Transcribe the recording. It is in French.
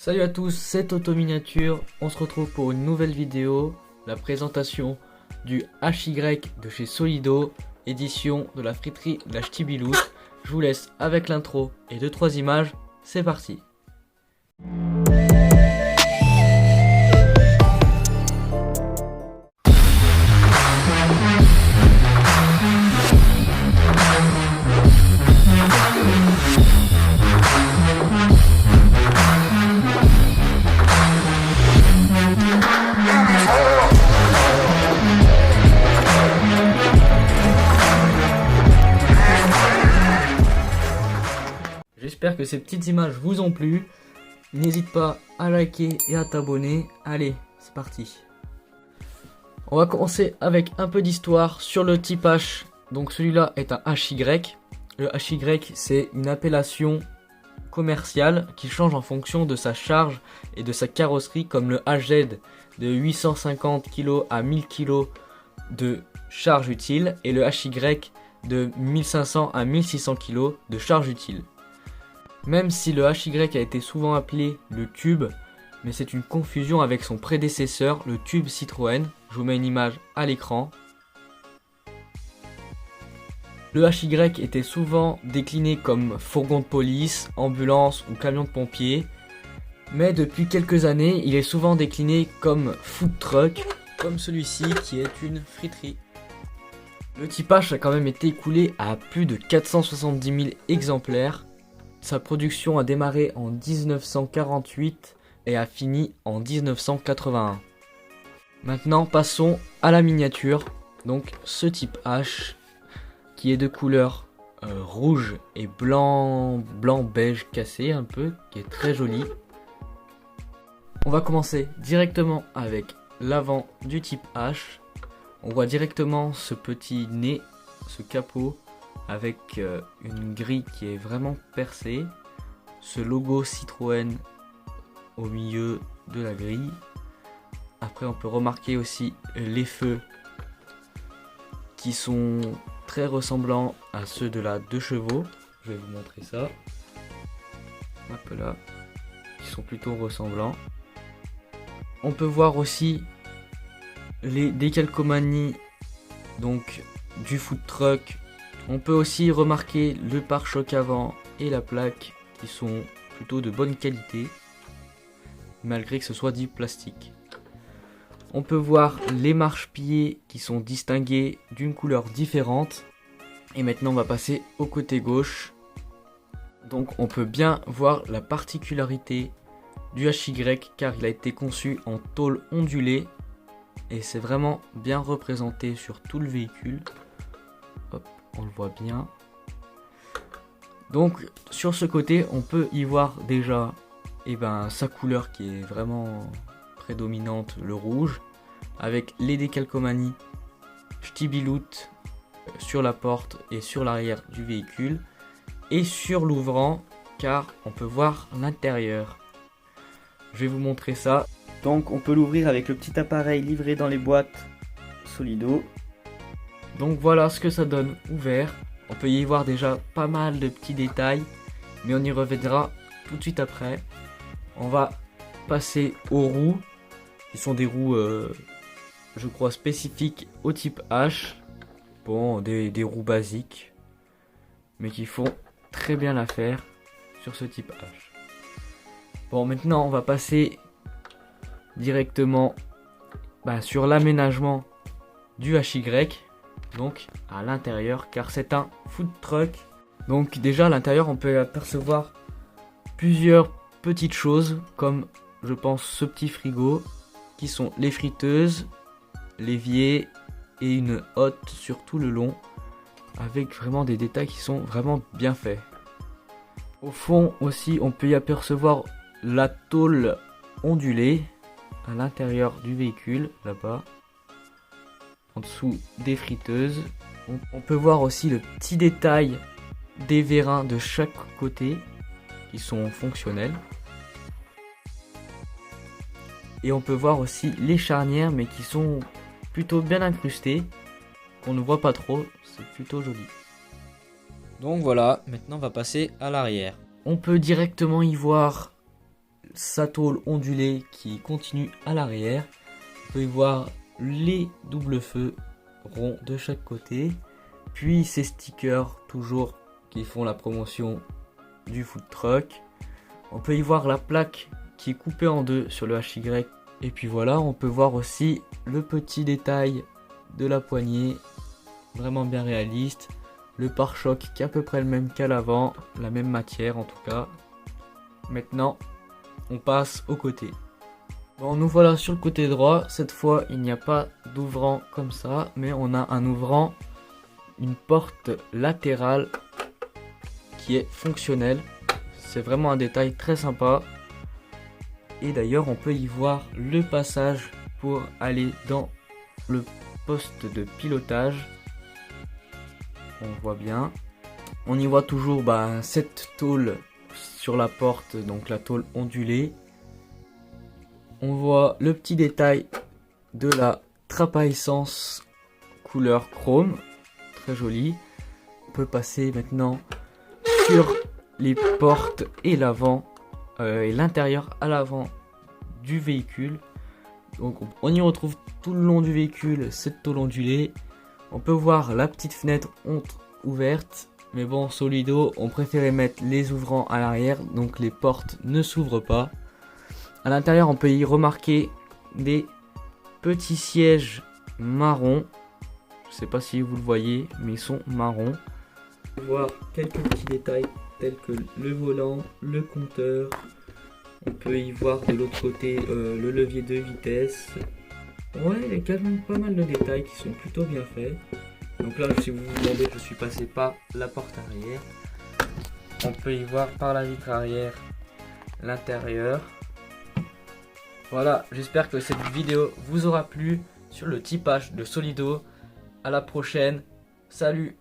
Salut à tous, c'est Toto Miniature, on se retrouve pour une nouvelle vidéo, la présentation du HY de chez Solido, édition de la friterie La Ch'tibiloute. Je vous laisse avec l'intro et 2-3 images, c'est parti. J'espère que ces petites images vous ont plu. N'hésite pas à liker et à t'abonner. Allez, c'est parti. On va commencer avec un peu d'histoire sur le type H. Donc celui-là est un HY. Le HY, c'est une appellation commerciale qui change en fonction de sa charge et de sa carrosserie, comme le HZ de 850 kg à 1000 kg de charge utile et le HY de 1500 à 1600 kg de charge utile. Même si le HY a été souvent appelé le tube, mais c'est une confusion avec son prédécesseur, le tube Citroën. Je vous mets une image à l'écran. Le HY était souvent décliné comme fourgon de police, ambulance ou camion de pompiers. Mais depuis quelques années, il est souvent décliné comme food truck, comme celui-ci qui est une friterie. Le type H a quand même été écoulé à plus de 470 000 exemplaires. Sa production a démarré en 1948 et a fini en 1981. Maintenant passons à la miniature. Donc ce type H qui est de couleur rouge et blanc beige cassé un peu, qui est très joli. On va commencer directement avec l'avant du type H. On voit directement ce petit nez, ce capot avec une grille qui est vraiment percée, ce logo Citroën au milieu de la grille. Après on peut remarquer aussi les feux qui sont très ressemblants à ceux de la 2 chevaux. Je vais vous montrer ça. Hop là, qui sont plutôt ressemblants. On peut voir aussi les décalcomanies donc du food truck. On peut aussi remarquer le pare-choc avant et la plaque qui sont plutôt de bonne qualité, malgré que ce soit du plastique. On peut voir les marchepieds qui sont distingués d'une couleur différente. Et maintenant on va passer au côté gauche. Donc on peut bien voir la particularité du HY car il a été conçu en tôle ondulée. Et c'est vraiment bien représenté sur tout le véhicule. Hop. On le voit bien. Donc sur ce côté on peut y voir déjà sa couleur qui est vraiment prédominante, le rouge, avec les décalcomanies Ch'tibiloute sur la porte et sur l'arrière du véhicule et sur l'ouvrant car on peut voir l'intérieur. Je vais vous montrer ça. Donc on peut l'ouvrir avec le petit appareil livré dans les boîtes Solido. Donc voilà ce que ça donne ouvert. On peut y voir déjà pas mal de petits détails, mais on y reviendra tout de suite après. On va passer aux roues, qui sont des roues, je crois, spécifiques au type H. Bon, des roues basiques, mais qui font très bien l'affaire sur ce type H. Bon, maintenant on va passer directement sur l'aménagement du HY. Donc à l'intérieur, car c'est un food truck. Donc déjà à l'intérieur on peut apercevoir plusieurs petites choses, comme je pense ce petit frigo qui sont les friteuses, l'évier et une hotte sur tout le long, avec vraiment des détails qui sont vraiment bien faits. Au fond aussi on peut y apercevoir la tôle ondulée à l'intérieur du véhicule, là-bas. En dessous des friteuses, on peut voir aussi le petit détail des vérins de chaque côté qui sont fonctionnels. Et on peut voir aussi les charnières mais qui sont plutôt bien incrustées, qu'on ne voit pas trop, c'est plutôt joli. Donc voilà, maintenant on va passer à l'arrière. On peut directement y voir sa tôle ondulée qui continue à l'arrière. On peut y voir les doubles feux ronds de chaque côté. Puis ces stickers toujours qui font la promotion du food truck. On peut y voir la plaque qui est coupée en deux sur le HY. Et puis voilà, on peut voir aussi le petit détail de la poignée, vraiment bien réaliste. Le pare-choc qui est à peu près le même qu'à l'avant, la même matière en tout cas. Maintenant, on passe au côté. Bon, nous voilà sur le côté droit. Cette fois, il n'y a pas d'ouvrant comme ça, mais on a un ouvrant, une porte latérale qui est fonctionnelle. C'est vraiment un détail très sympa. Et d'ailleurs, on peut y voir le passage pour aller dans le poste de pilotage. On voit bien. On y voit toujours cette tôle sur la porte, donc la tôle ondulée. On voit le petit détail de la trappe à essence couleur chrome, très joli. On peut passer maintenant sur les portes et l'avant et l'intérieur à l'avant du véhicule. Donc on y retrouve tout le long du véhicule cette tôle ondulée. On peut voir la petite fenêtre ouverte, mais bon, Solido on préférait mettre les ouvrants à l'arrière, donc les portes ne s'ouvrent pas. À l'intérieur, on peut y remarquer des petits sièges marrons. Je sais pas si vous le voyez, mais ils sont marrons. On peut voir quelques petits détails tels que le volant, le compteur. On peut y voir de l'autre côté le levier de vitesse. Ouais, il y a quand même pas mal de détails qui sont plutôt bien faits. Donc là, si vous vous demandez, je suis passé par la porte arrière. On peut y voir par la vitre arrière l'intérieur. Voilà, j'espère que cette vidéo vous aura plu sur le typage de Solido. À la prochaine, salut!